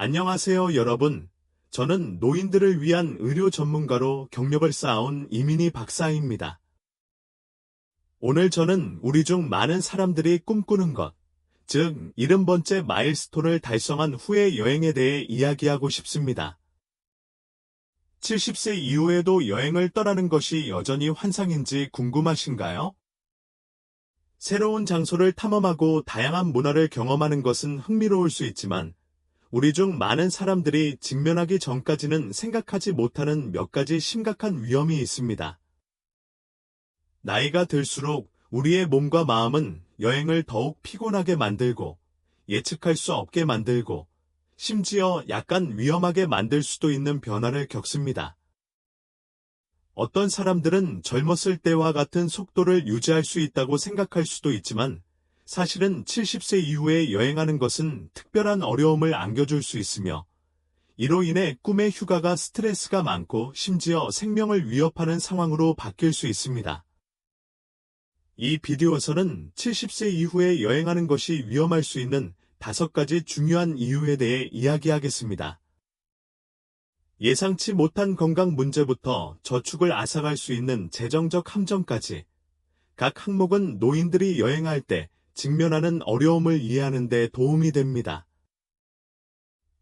안녕하세요, 여러분. 저는 노인들을 위한 의료 전문가로 경력을 쌓아온 이민희 박사입니다. 오늘 저는 우리 중 많은 사람들이 꿈꾸는 것, 즉 70번째 마일스톤을 달성한 후의 여행에 대해 이야기하고 싶습니다. 70세 이후에도 여행을 떠나는 것이 여전히 환상인지 궁금하신가요? 새로운 장소를 탐험하고 다양한 문화를 경험하는 것은 흥미로울 수 있지만, 우리 중 많은 사람들이 직면하기 전까지는 생각하지 못하는 몇 가지 심각한 위험이 있습니다. 나이가 들수록 우리의 몸과 마음은 여행을 더욱 피곤하게 만들고, 예측할 수 없게 만들고, 심지어 약간 위험하게 만들 수도 있는 변화를 겪습니다. 어떤 사람들은 젊었을 때와 같은 속도를 유지할 수 있다고 생각할 수도 있지만, 사실은 70세 이후에 여행하는 것은 특별한 어려움을 안겨줄 수 있으며, 이로 인해 꿈의 휴가가 스트레스가 많고 심지어 생명을 위협하는 상황으로 바뀔 수 있습니다. 이 비디오에서는 70세 이후에 여행하는 것이 위험할 수 있는 5가지 중요한 이유에 대해 이야기하겠습니다. 예상치 못한 건강 문제부터 저축을 앗아갈 수 있는 재정적 함정까지, 각 항목은 노인들이 여행할 때 직면하는 어려움을 이해하는 데 도움이 됩니다.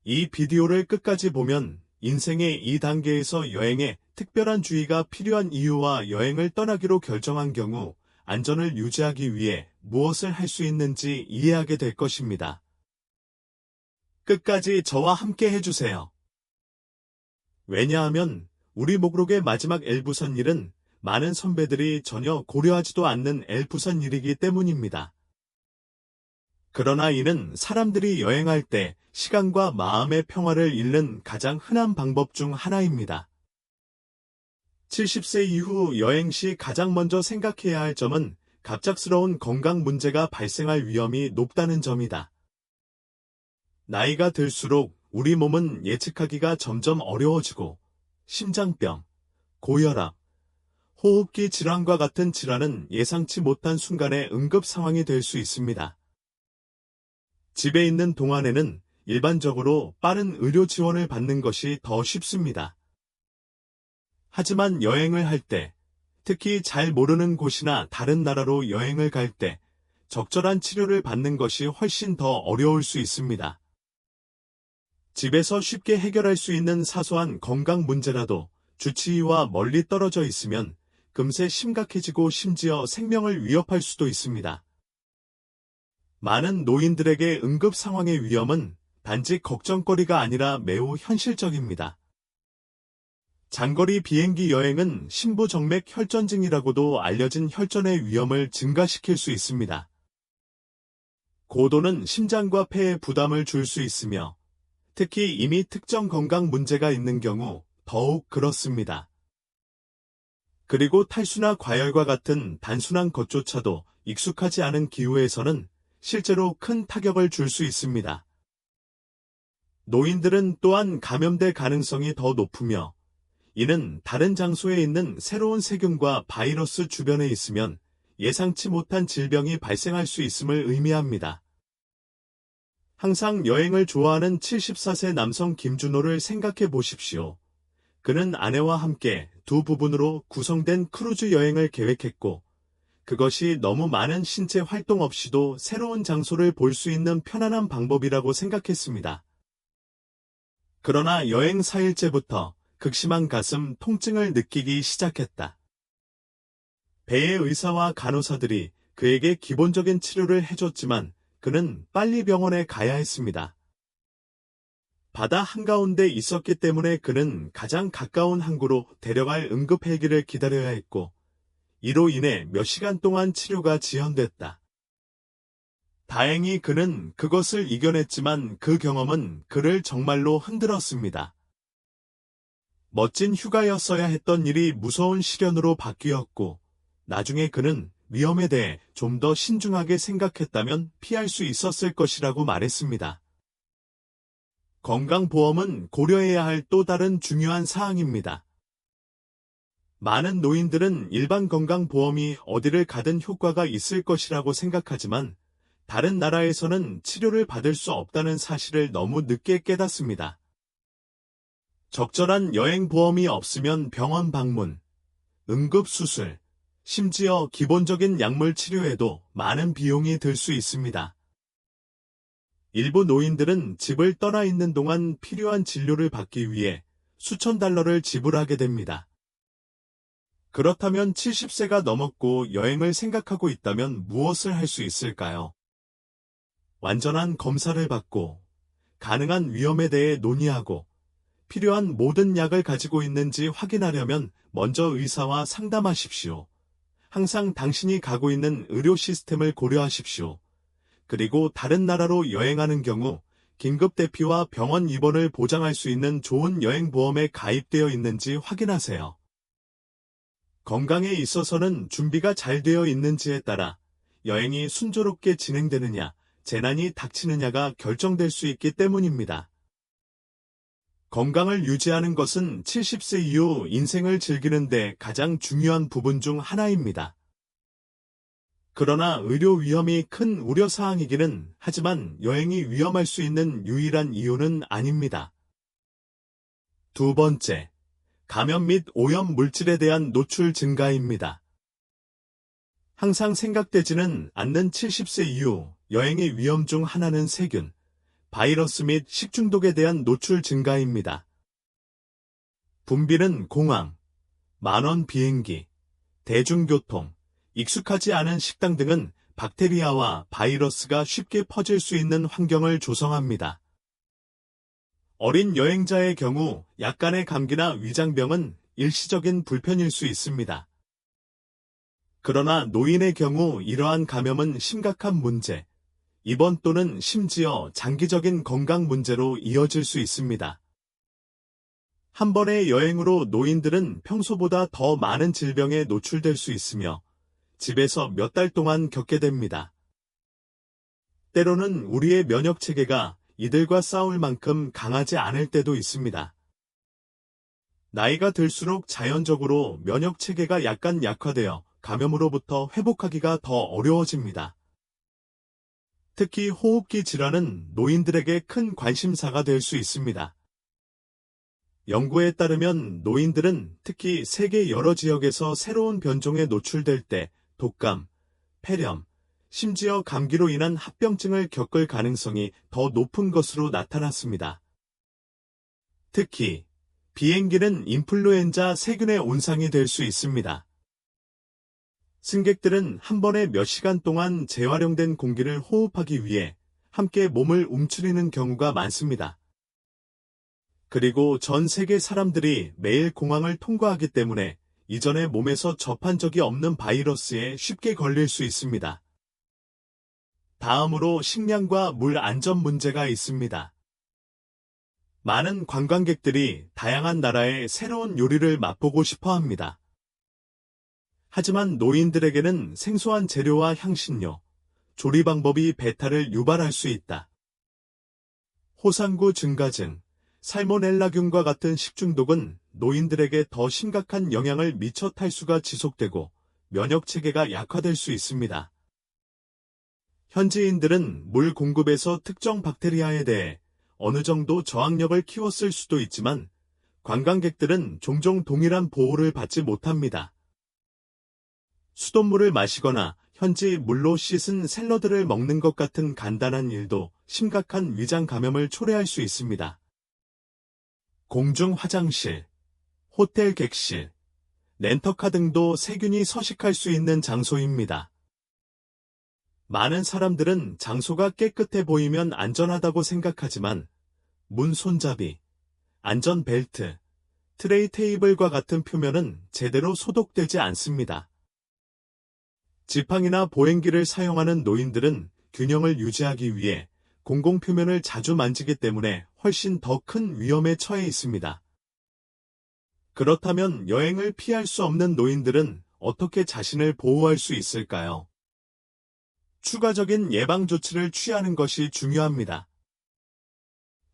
이 비디오를 끝까지 보면 인생의 이 단계에서 여행에 특별한 주의가 필요한 이유와 여행을 떠나기로 결정한 경우 안전을 유지하기 위해 무엇을 할 수 있는지 이해하게 될 것입니다. 끝까지 저와 함께 해주세요. 왜냐하면 우리 목록의 마지막 엘부선 일은 많은 선배들이 전혀 고려하지도 않는 엘부선 일이기 때문입니다. 그러나 이는 사람들이 여행할 때 시간과 마음의 평화를 잃는 가장 흔한 방법 중 하나입니다. 70세 이후 여행 시 가장 먼저 생각해야 할 점은 갑작스러운 건강 문제가 발생할 위험이 높다는 점이다. 나이가 들수록 우리 몸은 예측하기가 점점 어려워지고 심장병, 고혈압, 호흡기 질환과 같은 질환은 예상치 못한 순간에 응급 상황이 될 수 있습니다. 집에 있는 동안에는 일반적으로 빠른 의료 지원을 받는 것이 더 쉽습니다. 하지만 여행을 할 때, 특히 잘 모르는 곳이나 다른 나라로 여행을 갈 때, 적절한 치료를 받는 것이 훨씬 더 어려울 수 있습니다. 집에서 쉽게 해결할 수 있는 사소한 건강 문제라도 주치의와 멀리 떨어져 있으면 금세 심각해지고 심지어 생명을 위협할 수도 있습니다. 많은 노인들에게 응급 상황의 위험은 단지 걱정거리가 아니라 매우 현실적입니다. 장거리 비행기 여행은 심부정맥 혈전증이라고도 알려진 혈전의 위험을 증가시킬 수 있습니다. 고도는 심장과 폐에 부담을 줄 수 있으며, 특히 이미 특정 건강 문제가 있는 경우 더욱 그렇습니다. 그리고 탈수나 과열과 같은 단순한 것조차도 익숙하지 않은 기후에서는 실제로 큰 타격을 줄 수 있습니다. 노인들은 또한 감염될 가능성이 더 높으며, 이는 다른 장소에 있는 새로운 세균과 바이러스 주변에 있으면 예상치 못한 질병이 발생할 수 있음을 의미합니다. 항상 여행을 좋아하는 74세 남성 김준호를 생각해 보십시오. 그는 아내와 함께 두 부분으로 구성된 크루즈 여행을 계획했고, 그것이 너무 많은 신체 활동 없이도 새로운 장소를 볼 수 있는 편안한 방법이라고 생각했습니다. 그러나 여행 4일째부터 극심한 가슴 통증을 느끼기 시작했다. 배의 의사와 간호사들이 그에게 기본적인 치료를 해줬지만 그는 빨리 병원에 가야 했습니다. 바다 한가운데 있었기 때문에 그는 가장 가까운 항구로 데려갈 응급 헬기를 기다려야 했고, 이로 인해 몇 시간 동안 치료가 지연됐다. 다행히 그는 그것을 이겨냈지만 그 경험은 그를 정말로 흔들었습니다. 멋진 휴가였어야 했던 일이 무서운 시련으로 바뀌었고, 나중에 그는 위험에 대해 좀 더 신중하게 생각했다면 피할 수 있었을 것이라고 말했습니다. 건강보험은 고려해야 할 또 다른 중요한 사항입니다. 많은 노인들은 일반 건강보험이 어디를 가든 효과가 있을 것이라고 생각하지만 다른 나라에서는 치료를 받을 수 없다는 사실을 너무 늦게 깨닫습니다. 적절한 여행보험이 없으면 병원 방문, 응급수술, 심지어 기본적인 약물 치료에도 많은 비용이 들 수 있습니다. 일부 노인들은 집을 떠나 있는 동안 필요한 진료를 받기 위해 수천 달러를 지불하게 됩니다. 그렇다면 70세가 넘었고 여행을 생각하고 있다면 무엇을 할 수 있을까요? 완전한 검사를 받고, 가능한 위험에 대해 논의하고, 필요한 모든 약을 가지고 있는지 확인하려면 먼저 의사와 상담하십시오. 항상 당신이 가고 있는 의료 시스템을 고려하십시오. 그리고 다른 나라로 여행하는 경우 긴급 대피와 병원 입원을 보장할 수 있는 좋은 여행보험에 가입되어 있는지 확인하세요. 건강에 있어서는 준비가 잘 되어 있는지에 따라 여행이 순조롭게 진행되느냐, 재난이 닥치느냐가 결정될 수 있기 때문입니다. 건강을 유지하는 것은 70세 이후 인생을 즐기는 데 가장 중요한 부분 중 하나입니다. 그러나 의료 위험이 큰 우려사항이기는 하지만 여행이 위험할 수 있는 유일한 이유는 아닙니다. 두 번째, 감염 및 오염 물질에 대한 노출 증가입니다. 항상 생각되지는 않는 70세 이후 여행의 위험 중 하나는 세균, 바이러스 및 식중독에 대한 노출 증가입니다. 붐비는 공항, 만원 비행기, 대중교통, 익숙하지 않은 식당 등은 박테리아와 바이러스가 쉽게 퍼질 수 있는 환경을 조성합니다. 어린 여행자의 경우 약간의 감기나 위장병은 일시적인 불편일 수 있습니다. 그러나 노인의 경우 이러한 감염은 심각한 문제, 입원 또는 심지어 장기적인 건강 문제로 이어질 수 있습니다. 한 번의 여행으로 노인들은 평소보다 더 많은 질병에 노출될 수 있으며 집에서 몇 달 동안 겪게 됩니다. 때로는 우리의 면역 체계가 이들과 싸울 만큼 강하지 않을 때도 있습니다. 나이가 들수록 자연적으로 면역 체계가 약간 약화되어 감염으로부터 회복하기가 더 어려워집니다. 특히 호흡기 질환은 노인들에게 큰 관심사가 될 수 있습니다. 연구에 따르면 노인들은 특히 세계 여러 지역에서 새로운 변종에 노출될 때 독감, 폐렴, 심지어 감기로 인한 합병증을 겪을 가능성이 더 높은 것으로 나타났습니다. 특히 비행기는 인플루엔자 세균의 온상이 될 수 있습니다. 승객들은 한 번에 몇 시간 동안 재활용된 공기를 호흡하기 위해 함께 몸을 움츠리는 경우가 많습니다. 그리고 전 세계 사람들이 매일 공항을 통과하기 때문에 이전에 몸에서 접한 적이 없는 바이러스에 쉽게 걸릴 수 있습니다. 다음으로 식량과 물 안전 문제가 있습니다. 많은 관광객들이 다양한 나라의 새로운 요리를 맛보고 싶어 합니다. 하지만 노인들에게는 생소한 재료와 향신료, 조리 방법이 배탈을 유발할 수 있다. 호상구 증가증, 살모넬라균과 같은 식중독은 노인들에게 더 심각한 영향을 미쳐 탈수가 지속되고 면역체계가 약화될 수 있습니다. 현지인들은 물 공급에서 특정 박테리아에 대해 어느 정도 저항력을 키웠을 수도 있지만 관광객들은 종종 동일한 보호를 받지 못합니다. 수돗물을 마시거나 현지 물로 씻은 샐러드를 먹는 것 같은 간단한 일도 심각한 위장 감염을 초래할 수 있습니다. 공중 화장실, 호텔 객실, 렌터카 등도 세균이 서식할 수 있는 장소입니다. 많은 사람들은 장소가 깨끗해 보이면 안전하다고 생각하지만 문 손잡이, 안전벨트, 트레이 테이블과 같은 표면은 제대로 소독되지 않습니다. 지팡이나 보행기를 사용하는 노인들은 균형을 유지하기 위해 공공표면을 자주 만지기 때문에 훨씬 더 큰 위험에 처해 있습니다. 그렇다면 여행을 피할 수 없는 노인들은 어떻게 자신을 보호할 수 있을까요? 추가적인 예방 조치를 취하는 것이 중요합니다.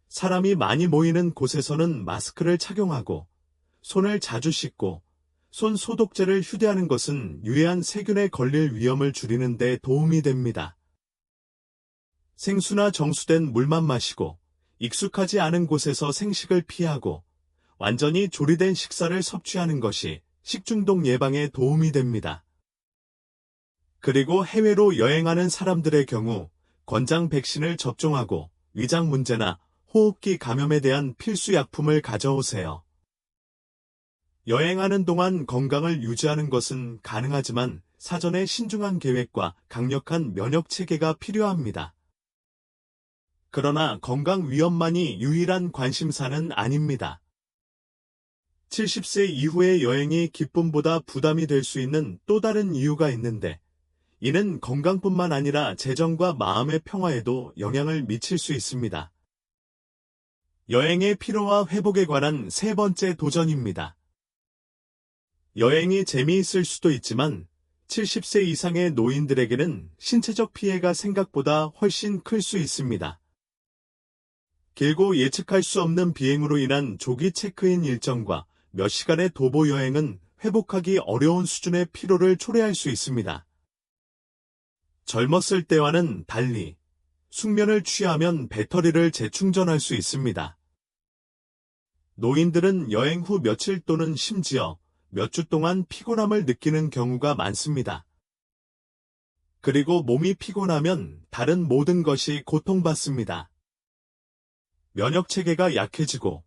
사람이 많이 모이는 곳에서는 마스크를 착용하고 손을 자주 씻고 손 소독제를 휴대하는 것은 유해한 세균에 걸릴 위험을 줄이는 데 도움이 됩니다. 생수나 정수된 물만 마시고 익숙하지 않은 곳에서 생식을 피하고 완전히 조리된 식사를 섭취하는 것이 식중독 예방에 도움이 됩니다. 그리고 해외로 여행하는 사람들의 경우 권장 백신을 접종하고 위장 문제나 호흡기 감염에 대한 필수 약품을 가져오세요. 여행하는 동안 건강을 유지하는 것은 가능하지만 사전에 신중한 계획과 강력한 면역 체계가 필요합니다. 그러나 건강 위험만이 유일한 관심사는 아닙니다. 70세 이후의 여행이 기쁨보다 부담이 될 수 있는 또 다른 이유가 있는데, 이는 건강뿐만 아니라 재정과 마음의 평화에도 영향을 미칠 수 있습니다. 여행의 피로와 회복에 관한 세 번째 도전입니다. 여행이 재미있을 수도 있지만 70세 이상의 노인들에게는 신체적 피해가 생각보다 훨씬 클 수 있습니다. 길고 예측할 수 없는 비행으로 인한 조기 체크인 일정과 몇 시간의 도보 여행은 회복하기 어려운 수준의 피로를 초래할 수 있습니다. 젊었을 때와는 달리 숙면을 취하면 배터리를 재충전할 수 있습니다. 노인들은 여행 후 며칠 또는 심지어 몇 주 동안 피곤함을 느끼는 경우가 많습니다. 그리고 몸이 피곤하면 다른 모든 것이 고통받습니다. 면역 체계가 약해지고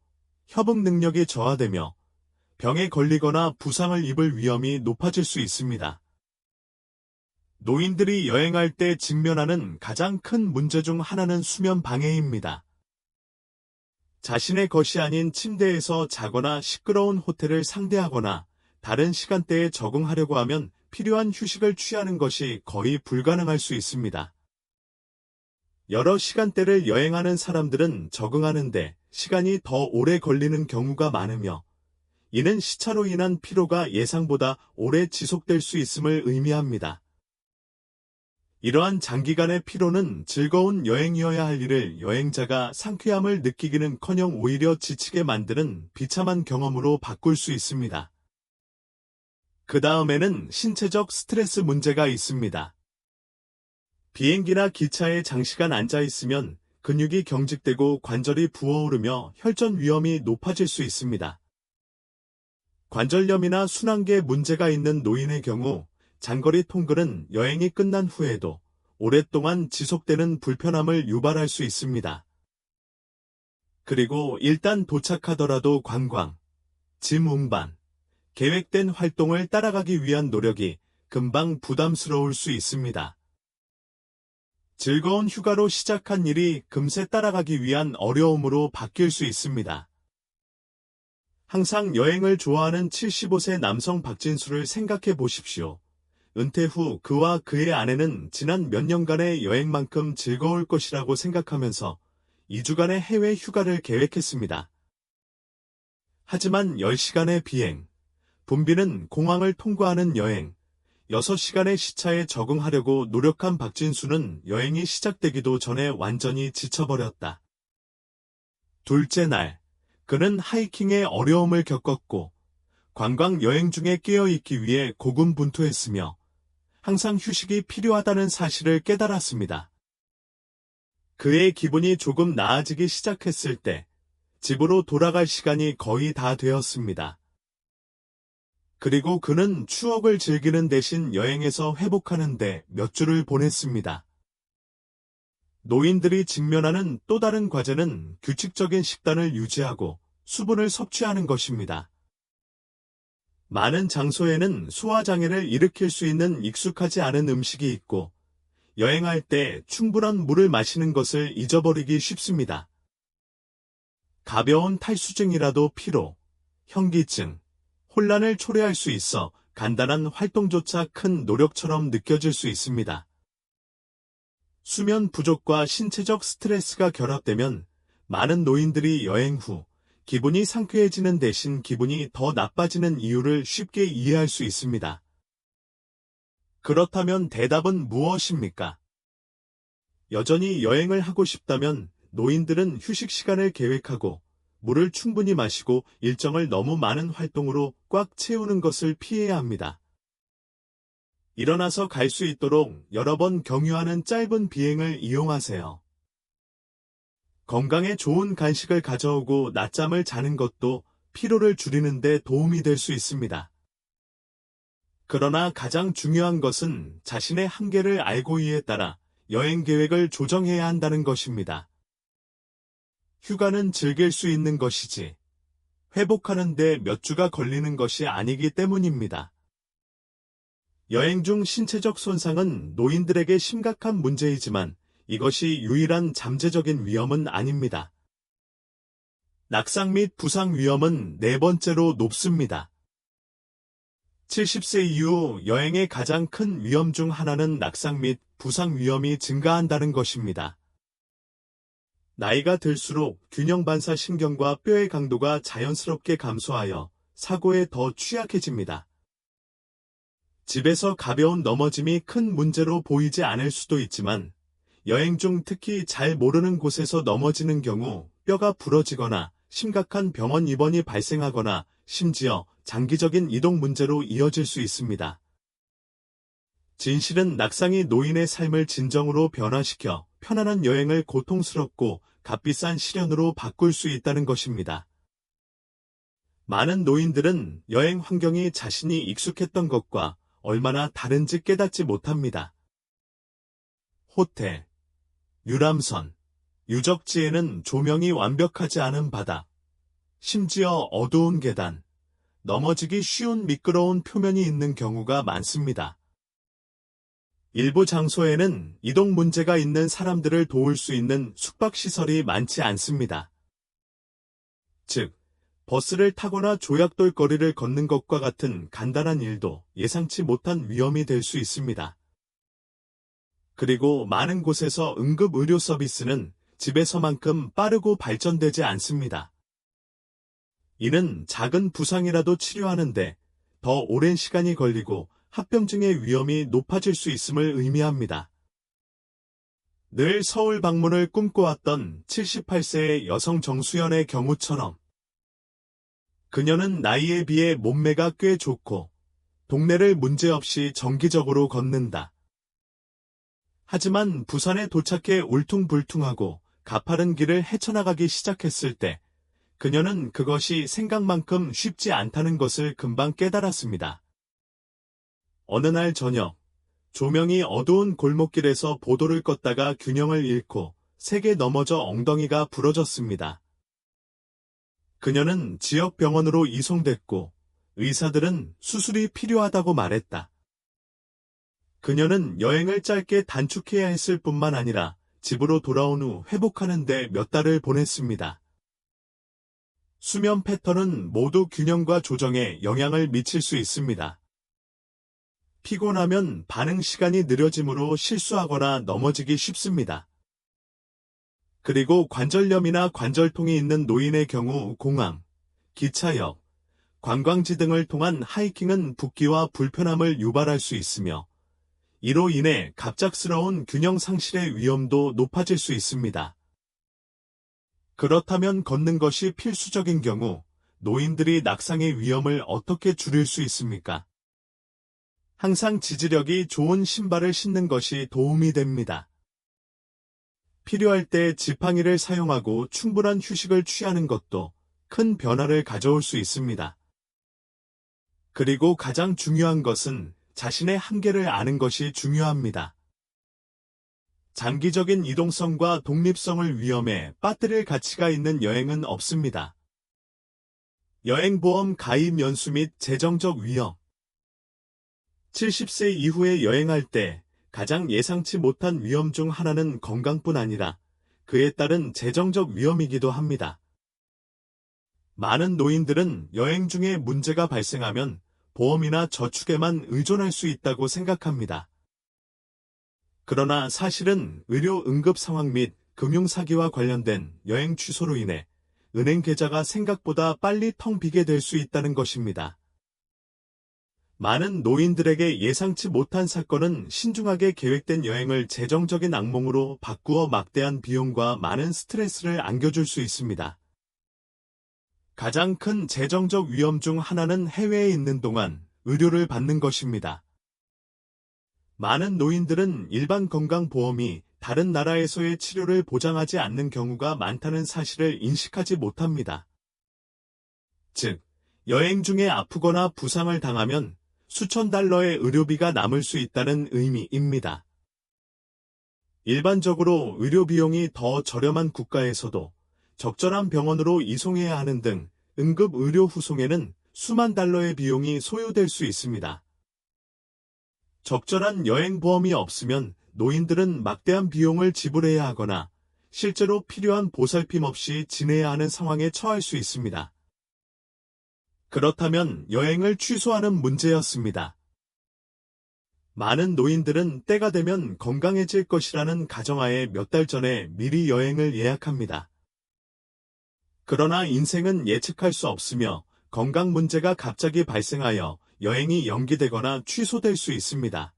협응 능력이 저하되며 병에 걸리거나 부상을 입을 위험이 높아질 수 있습니다. 노인들이 여행할 때 직면하는 가장 큰 문제 중 하나는 수면 방해입니다. 자신의 것이 아닌 침대에서 자거나 시끄러운 호텔을 상대하거나 다른 시간대에 적응하려고 하면 필요한 휴식을 취하는 것이 거의 불가능할 수 있습니다. 여러 시간대를 여행하는 사람들은 적응하는데 시간이 더 오래 걸리는 경우가 많으며, 이는 시차로 인한 피로가 예상보다 오래 지속될 수 있음을 의미합니다. 이러한 장기간의 피로는 즐거운 여행이어야 할 일을 여행자가 상쾌함을 느끼기는커녕 오히려 지치게 만드는 비참한 경험으로 바꿀 수 있습니다. 그 다음에는 신체적 스트레스 문제가 있습니다. 비행기나 기차에 장시간 앉아 있으면 근육이 경직되고 관절이 부어오르며 혈전 위험이 높아질 수 있습니다. 관절염이나 순환계 문제가 있는 노인의 경우 장거리 통근은 여행이 끝난 후에도 오랫동안 지속되는 불편함을 유발할 수 있습니다. 그리고 일단 도착하더라도 관광, 짐 운반, 계획된 활동을 따라가기 위한 노력이 금방 부담스러울 수 있습니다. 즐거운 휴가로 시작한 일이 금세 따라가기 위한 어려움으로 바뀔 수 있습니다. 항상 여행을 좋아하는 75세 남성 박진수를 생각해 보십시오. 은퇴 후 그와 그의 아내는 지난 몇 년간의 여행만큼 즐거울 것이라고 생각하면서 2주간의 해외 휴가를 계획했습니다. 하지만 10시간의 비행, 붐비는 공항을 통과하는 여행, 6시간의 시차에 적응하려고 노력한 박진수는 여행이 시작되기도 전에 완전히 지쳐버렸다. 둘째 날, 그는 하이킹의 어려움을 겪었고 관광 여행 중에 깨어있기 위해 고군분투했으며 항상 휴식이 필요하다는 사실을 깨달았습니다. 그의 기분이 조금 나아지기 시작했을 때 집으로 돌아갈 시간이 거의 다 되었습니다. 그리고 그는 추억을 즐기는 대신 여행에서 회복하는데 몇 주를 보냈습니다. 노인들이 직면하는 또 다른 과제는 규칙적인 식단을 유지하고 수분을 섭취하는 것입니다. 많은 장소에는 소화장애를 일으킬 수 있는 익숙하지 않은 음식이 있고, 여행할 때 충분한 물을 마시는 것을 잊어버리기 쉽습니다. 가벼운 탈수증이라도 피로, 현기증, 혼란을 초래할 수 있어 간단한 활동조차 큰 노력처럼 느껴질 수 있습니다. 수면 부족과 신체적 스트레스가 결합되면 많은 노인들이 여행 후 기분이 상쾌해지는 대신 기분이 더 나빠지는 이유를 쉽게 이해할 수 있습니다. 그렇다면 대답은 무엇입니까? 여전히 여행을 하고 싶다면 노인들은 휴식 시간을 계획하고 물을 충분히 마시고 일정을 너무 많은 활동으로 꽉 채우는 것을 피해야 합니다. 일어나서 갈 수 있도록 여러 번 경유하는 짧은 비행을 이용하세요. 건강에 좋은 간식을 가져오고 낮잠을 자는 것도 피로를 줄이는 데 도움이 될 수 있습니다. 그러나 가장 중요한 것은 자신의 한계를 알고 이에 따라 여행 계획을 조정해야 한다는 것입니다. 휴가는 즐길 수 있는 것이지 회복하는 데 몇 주가 걸리는 것이 아니기 때문입니다. 여행 중 신체적 손상은 노인들에게 심각한 문제이지만 이것이 유일한 잠재적인 위험은 아닙니다. 낙상 및 부상 위험은 네 번째로 높습니다. 70세 이후 여행의 가장 큰 위험 중 하나는 낙상 및 부상 위험이 증가한다는 것입니다. 나이가 들수록 균형 반사 신경과 뼈의 강도가 자연스럽게 감소하여 사고에 더 취약해집니다. 집에서 가벼운 넘어짐이 큰 문제로 보이지 않을 수도 있지만 여행 중 특히 잘 모르는 곳에서 넘어지는 경우 뼈가 부러지거나 심각한 병원 입원이 발생하거나 심지어 장기적인 이동 문제로 이어질 수 있습니다. 진실은 낙상이 노인의 삶을 진정으로 변화시켜 편안한 여행을 고통스럽고 값비싼 시련으로 바꿀 수 있다는 것입니다. 많은 노인들은 여행 환경이 자신이 익숙했던 것과 얼마나 다른지 깨닫지 못합니다. 호텔, 유람선, 유적지에는 조명이 완벽하지 않은 바닥, 심지어 어두운 계단, 넘어지기 쉬운 미끄러운 표면이 있는 경우가 많습니다. 일부 장소에는 이동 문제가 있는 사람들을 도울 수 있는 숙박시설이 많지 않습니다. 즉, 버스를 타거나 조약돌 거리를 걷는 것과 같은 간단한 일도 예상치 못한 위험이 될 수 있습니다. 그리고 많은 곳에서 응급 의료 서비스는 집에서만큼 빠르고 발전되지 않습니다. 이는 작은 부상이라도 치료하는데 더 오랜 시간이 걸리고 합병증의 위험이 높아질 수 있음을 의미합니다. 늘 서울 방문을 꿈꿔왔던 78세의 여성 정수연의 경우처럼 그녀는 나이에 비해 몸매가 꽤 좋고 동네를 문제없이 정기적으로 걷는다. 하지만 부산에 도착해 울퉁불퉁하고 가파른 길을 헤쳐나가기 시작했을 때 그녀는 그것이 생각만큼 쉽지 않다는 것을 금방 깨달았습니다. 어느 날 저녁, 조명이 어두운 골목길에서 보도를 껐다가 균형을 잃고 세게 넘어져 엉덩이가 부러졌습니다. 그녀는 지역 병원으로 이송됐고 의사들은 수술이 필요하다고 말했다. 그녀는 여행을 짧게 단축해야 했을 뿐만 아니라 집으로 돌아온 후 회복하는 데 몇 달을 보냈습니다. 수면 패턴은 모두 균형과 조정에 영향을 미칠 수 있습니다. 피곤하면 반응 시간이 느려지므로 실수하거나 넘어지기 쉽습니다. 그리고 관절염이나 관절통이 있는 노인의 경우 공항, 기차역, 관광지 등을 통한 하이킹은 붓기와 불편함을 유발할 수 있으며 이로 인해 갑작스러운 균형 상실의 위험도 높아질 수 있습니다. 그렇다면 걷는 것이 필수적인 경우 노인들이 낙상의 위험을 어떻게 줄일 수 있습니까? 항상 지지력이 좋은 신발을 신는 것이 도움이 됩니다. 필요할 때 지팡이를 사용하고 충분한 휴식을 취하는 것도 큰 변화를 가져올 수 있습니다. 그리고 가장 중요한 것은 자신의 한계를 아는 것이 중요합니다. 장기적인 이동성과 독립성을 위험에 빠뜨릴 가치가 있는 여행은 없습니다. 여행보험 가입 연수 및 재정적 위험 70세 이후에 여행할 때 가장 예상치 못한 위험 중 하나는 건강뿐 아니라 그에 따른 재정적 위험이기도 합니다. 많은 노인들은 여행 중에 문제가 발생하면 보험이나 저축에만 의존할 수 있다고 생각합니다. 그러나 사실은 의료 응급 상황 및 금융사기와 관련된 여행 취소로 인해 은행 계좌가 생각보다 빨리 텅 비게 될 수 있다는 것입니다. 많은 노인들에게 예상치 못한 사건은 신중하게 계획된 여행을 재정적인 악몽으로 바꾸어 막대한 비용과 많은 스트레스를 안겨줄 수 있습니다. 가장 큰 재정적 위험 중 하나는 해외에 있는 동안 의료를 받는 것입니다. 많은 노인들은 일반 건강보험이 다른 나라에서의 치료를 보장하지 않는 경우가 많다는 사실을 인식하지 못합니다. 즉, 여행 중에 아프거나 부상을 당하면 수천 달러의 의료비가 남을 수 있다는 의미입니다. 일반적으로 의료 비용이 더 저렴한 국가에서도 적절한 병원으로 이송해야 하는 등 응급 의료 후송에는 수만 달러의 비용이 소요될 수 있습니다. 적절한 여행보험이 없으면 노인들은 막대한 비용을 지불해야 하거나 실제로 필요한 보살핌 없이 지내야 하는 상황에 처할 수 있습니다. 그렇다면 여행을 취소하는 문제였습니다. 많은 노인들은 때가 되면 건강해질 것이라는 가정하에 몇 달 전에 미리 여행을 예약합니다. 그러나 인생은 예측할 수 없으며 건강 문제가 갑자기 발생하여 여행이 연기되거나 취소될 수 있습니다.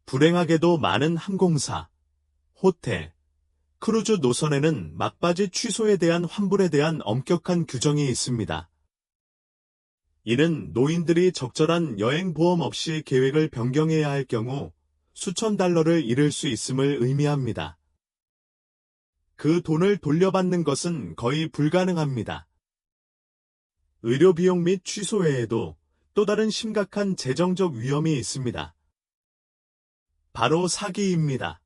불행하게도 많은 항공사, 호텔, 크루즈 노선에는 막바지 취소에 대한 환불에 대한 엄격한 규정이 있습니다. 이는 노인들이 적절한 여행보험 없이 계획을 변경해야 할 경우 수천 달러를 잃을 수 있음을 의미합니다. 그 돈을 돌려받는 것은 거의 불가능합니다. 의료비용 및 취소 외에도 또 다른 심각한 재정적 위험이 있습니다. 바로 사기입니다.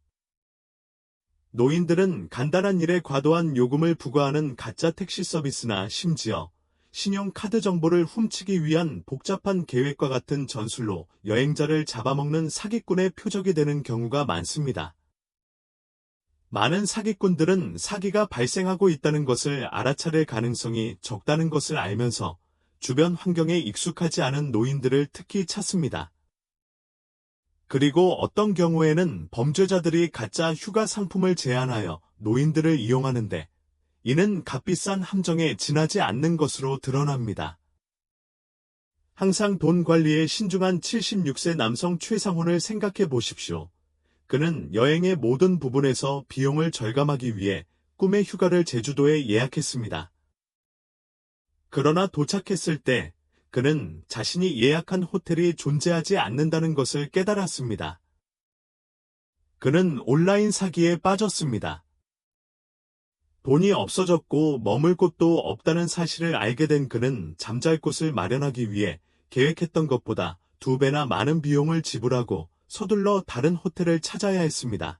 노인들은 간단한 일에 과도한 요금을 부과하는 가짜 택시 서비스나 심지어 신용카드 정보를 훔치기 위한 복잡한 계획과 같은 전술로 여행자를 잡아먹는 사기꾼의 표적이 되는 경우가 많습니다. 많은 사기꾼들은 사기가 발생하고 있다는 것을 알아차릴 가능성이 적다는 것을 알면서 주변 환경에 익숙하지 않은 노인들을 특히 찾습니다. 그리고 어떤 경우에는 범죄자들이 가짜 휴가 상품을 제안하여 노인들을 이용하는데 이는 값비싼 함정에 지나지 않는 것으로 드러납니다. 항상 돈 관리에 신중한 76세 남성 최상훈을 생각해 보십시오. 그는 여행의 모든 부분에서 비용을 절감하기 위해 꿈의 휴가를 제주도에 예약했습니다. 그러나 도착했을 때 그는 자신이 예약한 호텔이 존재하지 않는다는 것을 깨달았습니다. 그는 온라인 사기에 빠졌습니다. 돈이 없어졌고 머물 곳도 없다는 사실을 알게 된 그는 잠잘 곳을 마련하기 위해 계획했던 것보다 2배나 많은 비용을 지불하고 서둘러 다른 호텔을 찾아야 했습니다.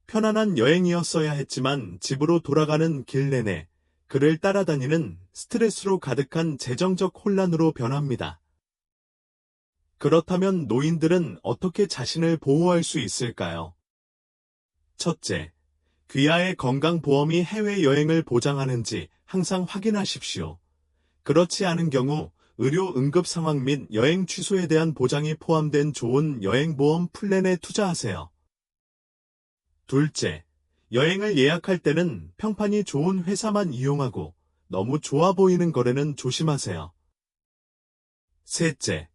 편안한 여행이었어야 했지만 집으로 돌아가는 길 내내 그를 따라다니는 스트레스로 가득한 재정적 혼란으로 변합니다. 그렇다면 노인들은 어떻게 자신을 보호할 수 있을까요? 첫째, 귀하의 건강보험이 해외여행을 보장하는지 항상 확인하십시오. 그렇지 않은 경우 의료 응급 상황 및 여행 취소에 대한 보장이 포함된 좋은 여행보험 플랜에 투자하세요. 둘째, 여행을 예약할 때는 평판이 좋은 회사만 이용하고 너무 좋아 보이는 거래는 조심하세요. 셋째,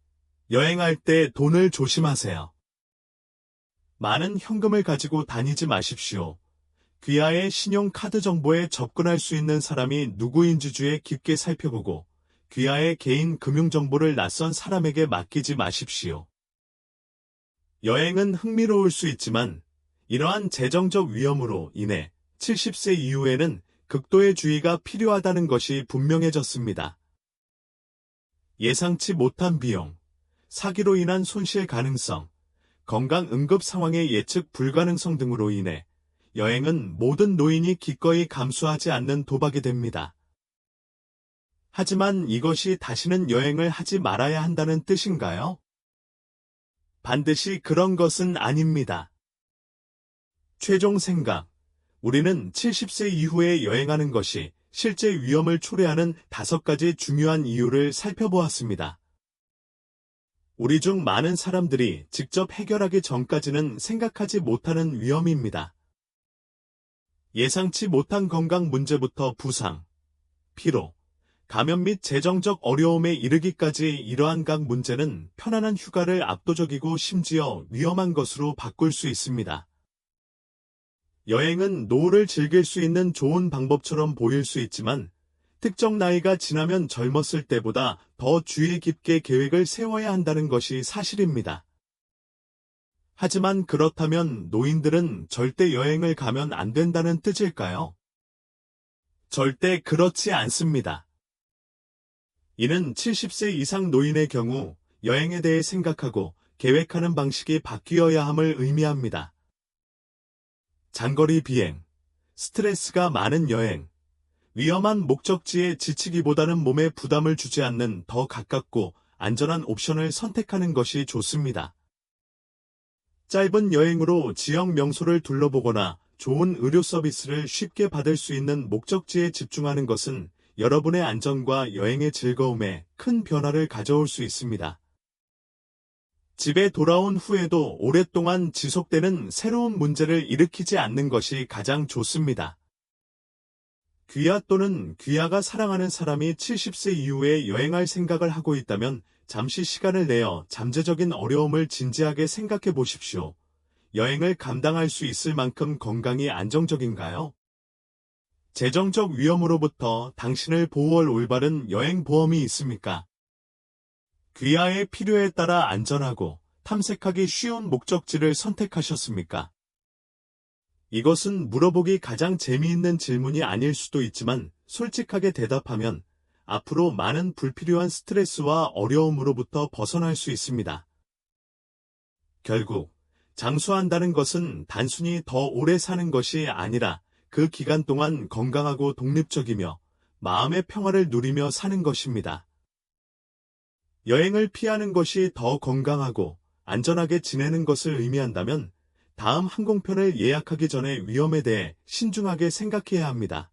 여행할 때 돈을 조심하세요. 많은 현금을 가지고 다니지 마십시오. 귀하의 신용카드 정보에 접근할 수 있는 사람이 누구인지 주에 깊게 살펴보고 귀하의 개인 금융정보를 낯선 사람에게 맡기지 마십시오. 여행은 흥미로울 수 있지만 이러한 재정적 위험으로 인해 70세 이후에는 극도의 주의가 필요하다는 것이 분명해졌습니다. 예상치 못한 비용, 사기로 인한 손실 가능성, 건강 응급 상황의 예측 불가능성 등으로 인해 여행은 모든 노인이 기꺼이 감수하지 않는 도박이 됩니다. 하지만 이것이 다시는 여행을 하지 말아야 한다는 뜻인가요? 반드시 그런 것은 아닙니다. 최종 생각, 우리는 70세 이후에 여행하는 것이 실제 위험을 초래하는 5가지 중요한 이유를 살펴보았습니다. 우리 중 많은 사람들이 직접 해결하기 전까지는 생각하지 못하는 위험입니다. 예상치 못한 건강 문제부터 부상, 피로, 감염 및 재정적 어려움에 이르기까지 이러한 각 문제는 편안한 휴가를 압도적이고 심지어 위험한 것으로 바꿀 수 있습니다. 여행은 노후를 즐길 수 있는 좋은 방법처럼 보일 수 있지만 특정 나이가 지나면 젊었을 때보다 더 주의 깊게 계획을 세워야 한다는 것이 사실입니다. 하지만 그렇다면 노인들은 절대 여행을 가면 안 된다는 뜻일까요? 절대 그렇지 않습니다. 이는 70세 이상 노인의 경우 여행에 대해 생각하고 계획하는 방식이 바뀌어야 함을 의미합니다. 장거리 비행, 스트레스가 많은 여행, 위험한 목적지에 지치기보다는 몸에 부담을 주지 않는 더 가깝고 안전한 옵션을 선택하는 것이 좋습니다. 짧은 여행으로 지역 명소를 둘러보거나 좋은 의료 서비스를 쉽게 받을 수 있는 목적지에 집중하는 것은 여러분의 안전과 여행의 즐거움에 큰 변화를 가져올 수 있습니다. 집에 돌아온 후에도 오랫동안 지속되는 새로운 문제를 일으키지 않는 것이 가장 좋습니다. 귀하 또는 귀하가 사랑하는 사람이 70세 이후에 여행할 생각을 하고 있다면 잠시 시간을 내어 잠재적인 어려움을 진지하게 생각해 보십시오. 여행을 감당할 수 있을 만큼 건강이 안정적인가요? 재정적 위험으로부터 당신을 보호할 올바른 여행 보험이 있습니까? 귀하의 필요에 따라 안전하고 탐색하기 쉬운 목적지를 선택하셨습니까? 이것은 물어보기 가장 재미있는 질문이 아닐 수도 있지만 솔직하게 대답하면 앞으로 많은 불필요한 스트레스와 어려움으로부터 벗어날 수 있습니다. 결국 장수한다는 것은 단순히 더 오래 사는 것이 아니라 그 기간 동안 건강하고 독립적이며 마음의 평화를 누리며 사는 것입니다. 여행을 피하는 것이 더 건강하고 안전하게 지내는 것을 의미한다면 다음 항공편을 예약하기 전에 위험에 대해 신중하게 생각해야 합니다.